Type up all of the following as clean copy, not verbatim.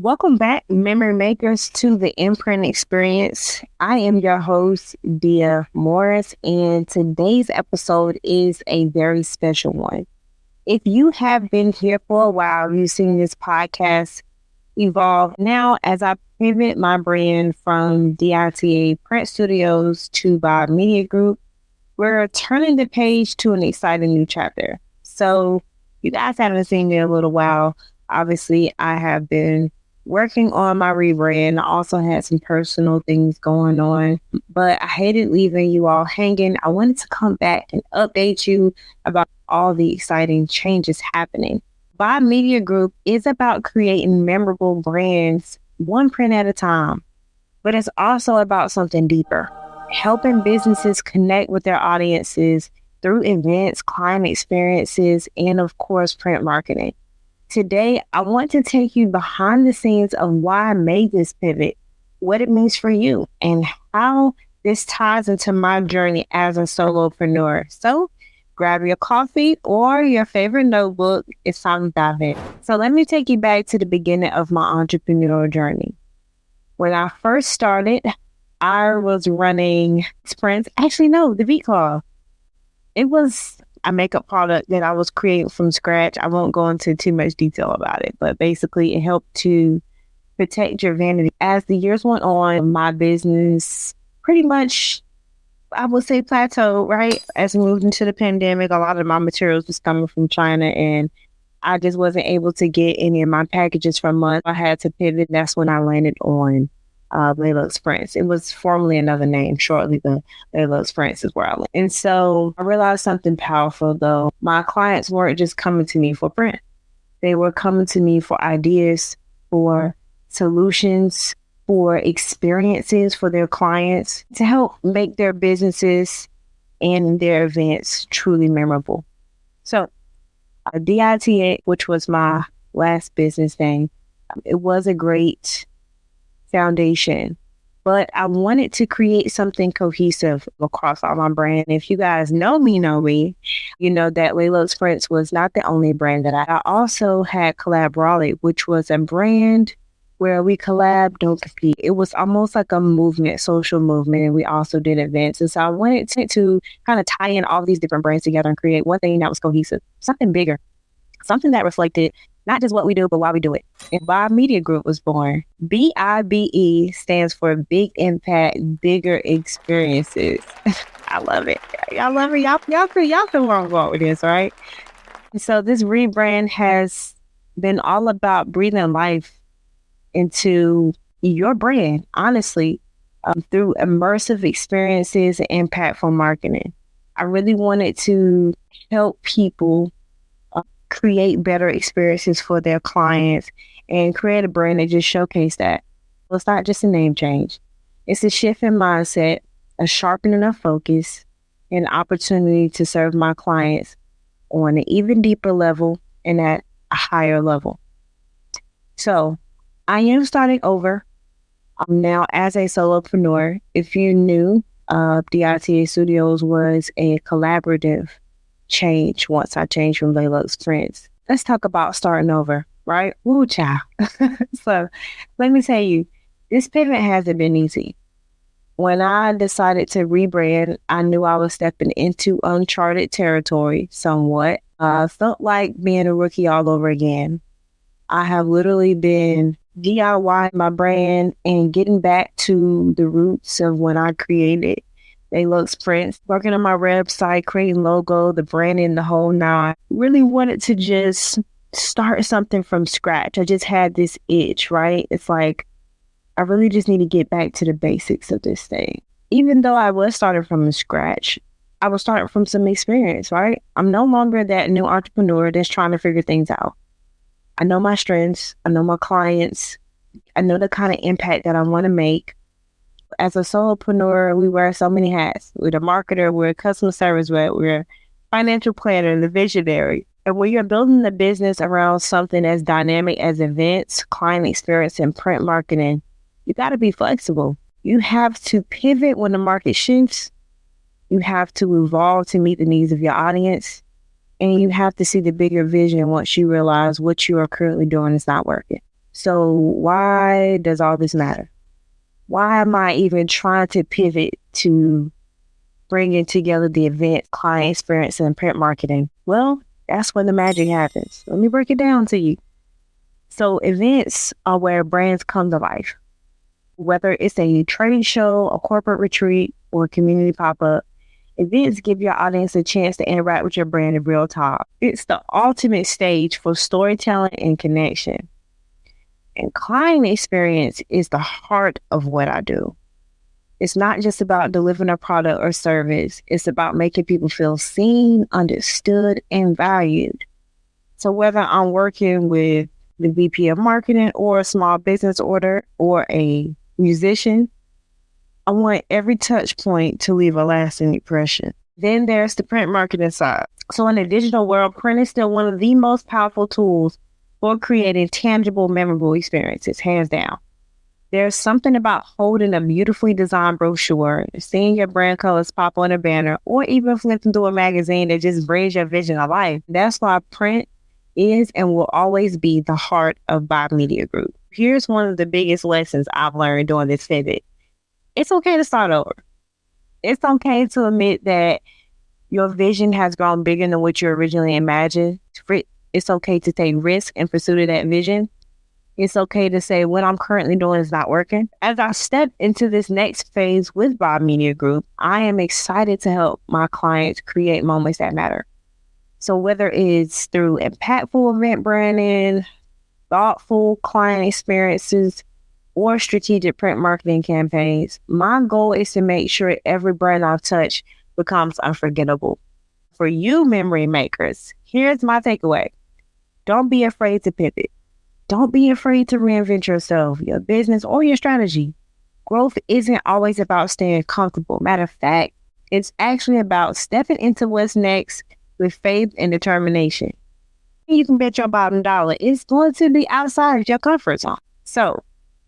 Welcome back, memory makers, to the InPrint Experience. I am your host, Dia Morris, and today's episode is a very special one. If you have been here for a while, you've seen this podcast evolve. Now, as I pivot my brand from DITA Print Studios to Bibe Media Group, we're turning the page to an exciting new chapter. So, you guys haven't seen me in a little while. Obviously, I have been working on my rebrand. I also had some personal things going on, but I hated leaving you all hanging. I wanted to come back and update you about all the exciting changes happening. Bibe Media Group is about creating memorable brands, one print at a time, but it's also about something deeper, helping businesses connect with their audiences through events, client experiences, and of course, print marketing. Today, I want to take you behind the scenes of why I made this pivot, what it means for you, and how this ties into my journey as a solopreneur. So grab your coffee or your favorite notebook. It's time to dive in. So let me take you back to the beginning of my entrepreneurial journey. When I first started, I was running sprints. Actually, no, the V-Claw. It was a makeup product that I was creating from scratch. I won't go into too much detail about it, but basically it helped to protect your vanity. As the years went on, my business pretty much, I would say, plateaued, right? As we moved into the pandemic, a lot of my materials was coming from China and I just wasn't able to get any of my packages from months. I had to pivot. That's when I landed on Laylock's Prints. It was formerly another name. Shortly, the Laylock's Prints is where I went. And so I realized something powerful, though. My clients weren't just coming to me for print. They were coming to me for ideas, for solutions, for experiences for their clients to help make their businesses and their events truly memorable. So DITA, which was my last business name, it was a great foundation, but I wanted to create something cohesive across all my brand. If you guys know me, you know that Laylock's Prints was not the only brand that I also had Collab Raleigh, which was a brand where we collab, don't compete. It was almost like a movement, social movement, and we also did events. And so I wanted to kind of tie in all these different brands together and create one thing that was cohesive, something bigger, something that reflected not just what we do, but why we do it. And Bibe Media Group was born. BIBE stands for Big Impact, Bigger Experiences. I love it. Y'all love it. Y'all can wrong with this, right? And so this rebrand has been all about breathing life into your brand, honestly, through immersive experiences and impactful marketing. I really wanted to help people create better experiences for their clients and create a brand that just showcase that. Well, it's not just a name change. It's a shift in mindset, a sharpening of focus, and opportunity to serve my clients on an even deeper level and at a higher level. So I am starting over now as a solopreneur. If you knew, DITA Studios was a collaborative change once I changed from Laylock's Prints. Let's talk about starting over, right? Woo, child. So let me tell you, this pivot hasn't been easy. When I decided to rebrand, I knew I was stepping into uncharted territory somewhat. I felt like being a rookie all over again. I have literally been DIYing my brand and getting back to the roots of when I created Laylock's Prints, working on my website, creating logo, the branding, the whole nine. Really wanted to just start something from scratch. I just had this itch, right? It's like, I really just need to get back to the basics of this thing. Even though I was starting from scratch, I was starting from some experience, right? I'm no longer that new entrepreneur that's trying to figure things out. I know my strengths. I know my clients. I know the kind of impact that I want to make. As a solopreneur, we wear so many hats. We're the marketer, we're a customer service rep, we're a financial planner, the visionary. And when you're building a business around something as dynamic as events, client experience, and print marketing, you got to be flexible. You have to pivot when the market shifts. You have to evolve to meet the needs of your audience. And you have to see the bigger vision once you realize what you are currently doing is not working. So why does all this matter? Why am I even trying to pivot to bringing together the event, client experience, and print marketing? Well, that's where the magic happens. Let me break it down to you. So events are where brands come to life. Whether it's a trade show, a corporate retreat, or a community pop-up, events give your audience a chance to interact with your brand in real time. It's the ultimate stage for storytelling and connection. And client experience is the heart of what I do. It's not just about delivering a product or service. It's about making people feel seen, understood, and valued. So whether I'm working with the VP of marketing or a small business owner or a musician, I want every touch point to leave a lasting impression. Then there's the print marketing side. So in the digital world, print is still one of the most powerful tools for creating tangible, memorable experiences, hands down. There's something about holding a beautifully designed brochure, seeing your brand colors pop on a banner, or even flipping through a magazine that just brings your vision to life. That's why print is and will always be the heart of Bibe Media Group. Here's one of the biggest lessons I've learned during this pivot. It's okay to start over. It's okay to admit that your vision has grown bigger than what you originally imagined. It's okay to take risks in pursuit of that vision. It's okay to say what I'm currently doing is not working. As I step into this next phase with Bibe Media Group, I am excited to help my clients create moments that matter. So whether it's through impactful event branding, thoughtful client experiences, or strategic print marketing campaigns, my goal is to make sure every brand I touch becomes unforgettable. For you memory makers, here's my takeaway. Don't be afraid to pivot. Don't be afraid to reinvent yourself, your business, or your strategy. Growth isn't always about staying comfortable. Matter of fact, it's actually about stepping into what's next with faith and determination. You can bet your bottom dollar it's going to be outside of your comfort zone. So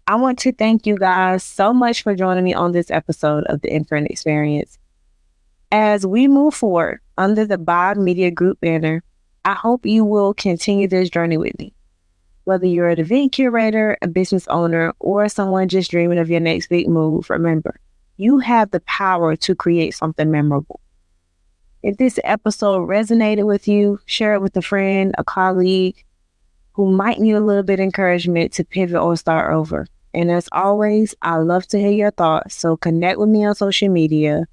I want to thank you guys so much for joining me on this episode of the InPrint Experience. As we move forward under the Bibe Media Group banner, I hope you will continue this journey with me. Whether you're an event curator, a business owner, or someone just dreaming of your next big move, remember, you have the power to create something memorable. If this episode resonated with you, share it with a friend, a colleague who might need a little bit of encouragement to pivot or start over. And as always, I love to hear your thoughts, so connect with me on social media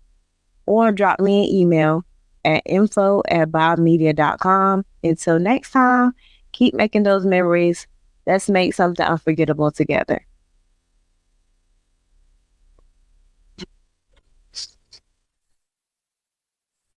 or drop me an email at info@bibemedia.com. Until next time, keep making those memories. Let's make something unforgettable together.